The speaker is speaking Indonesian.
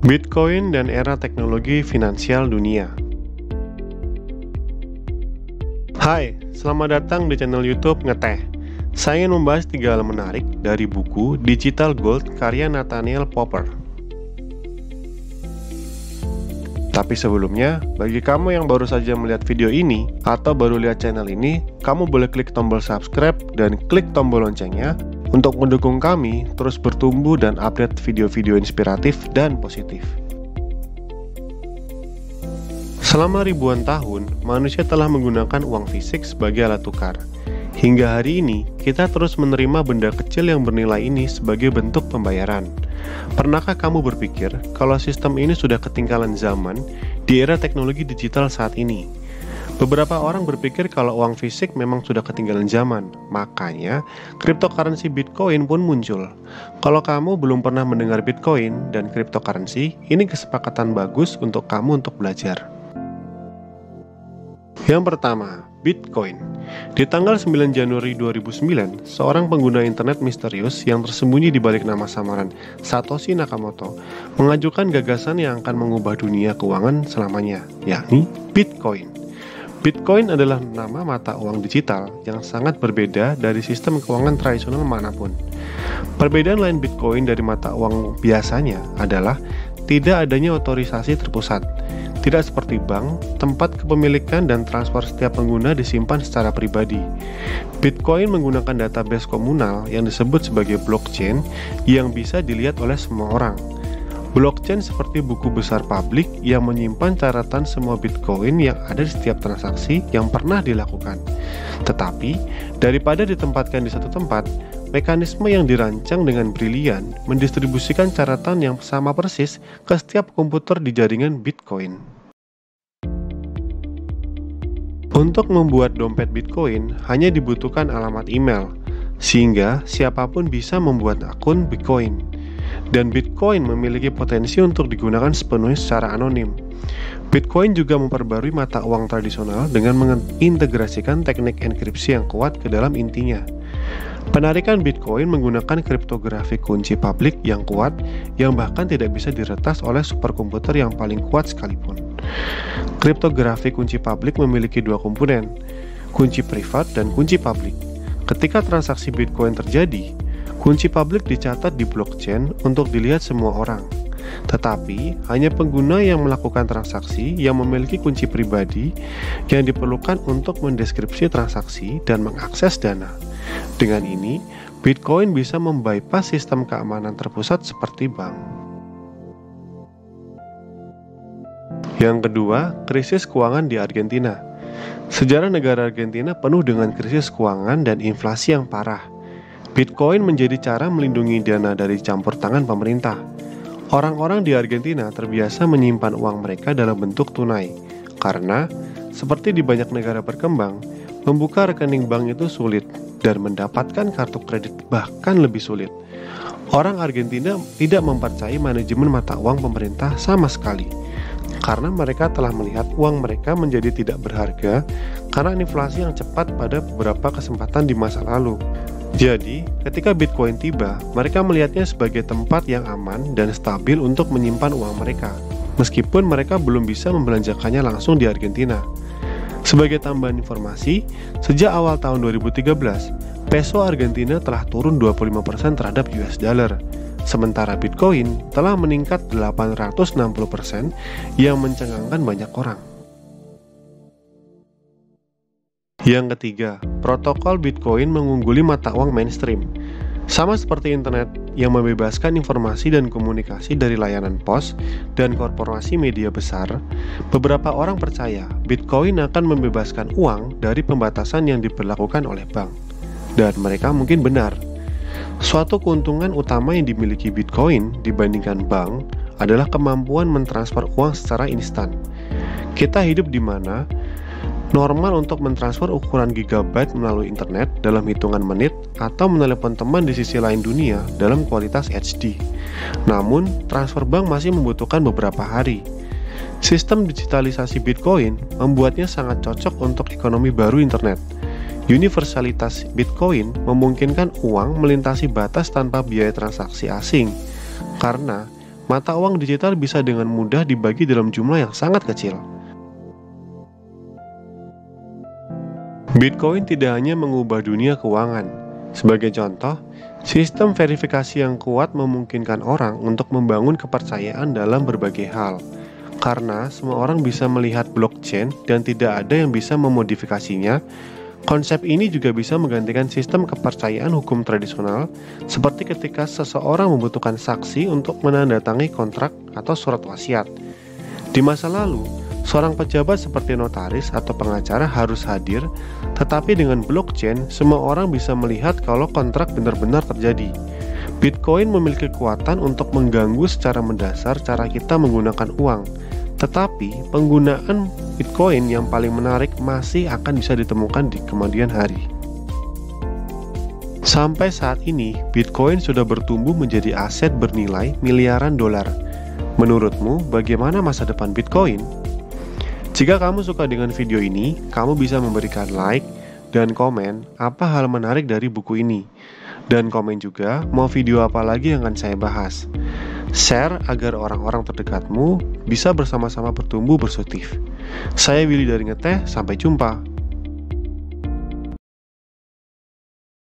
Bitcoin dan era teknologi finansial dunia. Hai, selamat datang di channel YouTube Ngeteh. Saya ingin membahas 3 hal menarik dari buku Digital Gold karya Nathaniel Popper. Tapi sebelumnya, bagi kamu yang baru saja melihat video ini atau baru lihat channel ini, kamu boleh klik tombol subscribe dan klik tombol loncengnya untuk mendukung kami terus bertumbuh dan update video-video inspiratif dan positif. Selama ribuan tahun, manusia telah menggunakan uang fisik sebagai alat tukar. Hingga hari ini, kita terus menerima benda kecil yang bernilai ini sebagai bentuk pembayaran. Pernahkah kamu berpikir kalau sistem ini sudah ketinggalan zaman di era teknologi digital saat ini? Beberapa orang berpikir kalau uang fisik memang sudah ketinggalan zaman, makanya cryptocurrency Bitcoin pun muncul. Kalau kamu belum pernah mendengar Bitcoin dan cryptocurrency, ini kesepakatan bagus untuk kamu untuk belajar. Yang pertama, Bitcoin. Di tanggal 9 Januari 2009, seorang pengguna internet misterius yang tersembunyi di balik nama samaran Satoshi Nakamoto mengajukan gagasan yang akan mengubah dunia keuangan selamanya, yakni Bitcoin. Bitcoin adalah nama mata uang digital yang sangat berbeda dari sistem keuangan tradisional manapun. Perbedaan lain Bitcoin dari mata uang biasanya adalah tidak adanya otorisasi terpusat. Tidak seperti bank, tempat kepemilikan dan transfer setiap pengguna disimpan secara pribadi. Bitcoin menggunakan database komunal yang disebut sebagai blockchain yang bisa dilihat oleh semua orang. Blockchain seperti buku besar publik yang menyimpan catatan semua Bitcoin yang ada di setiap transaksi yang pernah dilakukan. Tetapi, daripada ditempatkan di satu tempat, mekanisme yang dirancang dengan brilian mendistribusikan catatan yang sama persis ke setiap komputer di jaringan Bitcoin. Untuk membuat dompet Bitcoin hanya dibutuhkan alamat email, sehingga siapapun bisa membuat akun Bitcoin. Dan Bitcoin memiliki potensi untuk digunakan sepenuhnya secara anonim. Bitcoin juga memperbarui mata uang tradisional dengan mengintegrasikan teknik enkripsi yang kuat ke dalam intinya. Penarikan Bitcoin menggunakan kriptografi kunci publik yang kuat yang bahkan tidak bisa diretas oleh superkomputer yang paling kuat sekalipun. Kriptografi kunci publik memiliki 2 komponen, kunci privat dan kunci publik. Ketika transaksi Bitcoin terjadi, kunci publik dicatat di blockchain untuk dilihat semua orang. Tetapi, hanya pengguna yang melakukan transaksi yang memiliki kunci pribadi yang diperlukan untuk mendeskripsi transaksi dan mengakses dana. Dengan ini, Bitcoin bisa membypass sistem keamanan terpusat seperti bank. Yang kedua, krisis keuangan di Argentina. Sejarah negara Argentina penuh dengan krisis keuangan dan inflasi yang parah. Bitcoin menjadi cara melindungi dana dari campur tangan pemerintah. Orang-orang di Argentina terbiasa menyimpan uang mereka dalam bentuk tunai, karena, seperti di banyak negara berkembang, membuka rekening bank itu sulit, dan mendapatkan kartu kredit bahkan lebih sulit. Orang Argentina tidak mempercayai manajemen mata uang pemerintah sama sekali, karena mereka telah melihat uang mereka menjadi tidak berharga karena inflasi yang cepat pada beberapa kesempatan di masa lalu. Jadi, ketika Bitcoin tiba, mereka melihatnya sebagai tempat yang aman dan stabil untuk menyimpan uang mereka, meskipun mereka belum bisa membelanjakannya langsung di Argentina. Sebagai tambahan informasi, sejak awal tahun 2013, peso Argentina telah turun 25% terhadap US dollar, sementara Bitcoin telah meningkat 860% yang mencengangkan banyak orang. Yang ketiga, protokol Bitcoin mengungguli mata uang mainstream. Sama seperti internet yang membebaskan informasi dan komunikasi dari layanan pos dan korporasi media besar, beberapa orang percaya Bitcoin akan membebaskan uang dari pembatasan yang diberlakukan oleh bank. Dan mereka mungkin benar. Suatu keuntungan utama yang dimiliki Bitcoin dibandingkan bank adalah kemampuan mentransfer uang secara instan. Kita hidup di mana normal untuk mentransfer ukuran gigabyte melalui internet dalam hitungan menit atau menelepon teman di sisi lain dunia dalam kualitas HD. Namun, transfer bank masih membutuhkan beberapa hari. Sistem digitalisasi Bitcoin membuatnya sangat cocok untuk ekonomi baru internet. Universalitas Bitcoin memungkinkan uang melintasi batas tanpa biaya transaksi asing, karena mata uang digital bisa dengan mudah dibagi dalam jumlah yang sangat kecil. Bitcoin tidak hanya mengubah dunia keuangan. Sebagai contoh, sistem verifikasi yang kuat memungkinkan orang untuk membangun kepercayaan dalam berbagai hal. Karena semua orang bisa melihat blockchain dan tidak ada yang bisa memodifikasinya, konsep ini juga bisa menggantikan sistem kepercayaan hukum tradisional, seperti ketika seseorang membutuhkan saksi untuk menandatangani kontrak atau surat wasiat. Di masa lalu, seorang pejabat seperti notaris atau pengacara harus hadir, tetapi dengan blockchain, semua orang bisa melihat kalau kontrak benar-benar terjadi. Bitcoin memiliki kekuatan untuk mengganggu secara mendasar cara kita menggunakan uang, tetapi penggunaan Bitcoin yang paling menarik masih akan bisa ditemukan di kemudian hari. Sampai saat ini, Bitcoin sudah bertumbuh menjadi aset bernilai miliaran dolar. Menurutmu, bagaimana masa depan Bitcoin? Jika kamu suka dengan video ini, kamu bisa memberikan like dan komen apa hal menarik dari buku ini. Dan komen juga mau video apa lagi yang akan saya bahas. Share agar orang-orang terdekatmu bisa bersama-sama bertumbuh bersutif. Saya Willy dari Ngeteh, sampai jumpa.